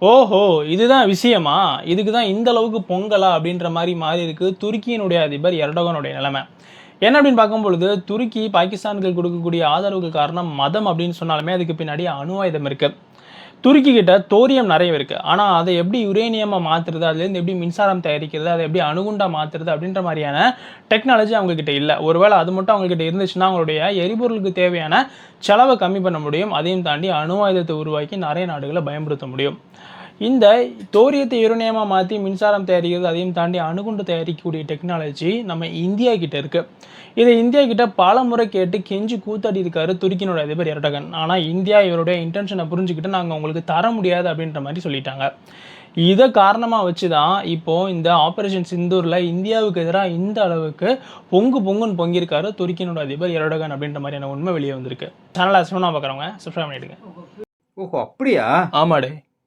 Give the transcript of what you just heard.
ஓஹோ! இதுதான் விஷயமா? இதுக்கு தான் இந்த அளவுக்கு பொங்கலா? அப்படின்ற மாறி இருக்கு துருக்கியினுடைய அதிபர் எர்டோகனுடைய நிலைமை. என்ன அப்படின்னு பார்க்கும்பொழுது, துருக்கி பாகிஸ்தானுக்கு கொடுக்கக்கூடிய ஆதரவுக்கு காரணம் மதம் அப்படின்னு சொன்னாலுமே, அதுக்கு பின்னாடி அணு ஆயுதம் இருக்கு. துருக்கி கிட்ட தோரியம் நெறைய இருக்கு. ஆனா, அத எப்படி யுரேனியமா மாத்துறது? அதுலேருந்து எப்படி மின்சாரம் தயாரிக்கிறது? அத எப்படி அணுகுண்டா மாத்துறது? அப்படின்ற மாரியான டெக்னாலஜி அவங்க கிட்ட இல்ல. ஒருவேள அது மட்டும் அவங்க கிட்ட இருந்துச்சுன்னா, அவங்களுடைய எரிபொருளுக்கு தேவையான செலவ கம்மி பண்ண முடியும். அதையும் தாண்டி அணு ஆயுதத்த உருவாக்கி நெறைய நாடுகள பயன்படுத்த முடியும். இந்த தோரியத்தை யுரேனியமா மாத்தி மின்சாரம் தயாரிக்கிறது, அதையும் தாண்டி அணுகுண்டு தயாரிக்கக்கூடிய டெக்னாலஜி நம்ம இந்தியா கிட்ட இருக்கு. இத இந்தியா கிட்ட பலமுறை கேட்டு கெஞ்சி கூத்தாடி இருக்காரு துருக்கியினுடைய அதிபர் எர்டோகன். ஆனா இந்தியா இவருடைய இன்டென்ஷன புரிஞ்சுக்கிட்டு நாங்க உங்களுக்கு தர முடியாது அப்படின்ற மாரி சொல்லிட்டாங்க. இத காரணமா வச்சு தான் இப்போ இந்த ஆப்பரேஷன் சிந்தூர்ல இந்தியாவுக்கு எதிரா இந்த அளவுக்கு பொங்குன்னு பொங்கியிருக்காரு துருக்கியினுடைய அதிபர் எர்டோகன் அப்படின்ற மாரியான உண்மை வெளிய வந்திருக்கு. சேனல பார்க்குறவங்க சப்ஸ்கிரைப் பண்ணிடுங்க. ஓஹோ! அப்படியா? ஆமாடே.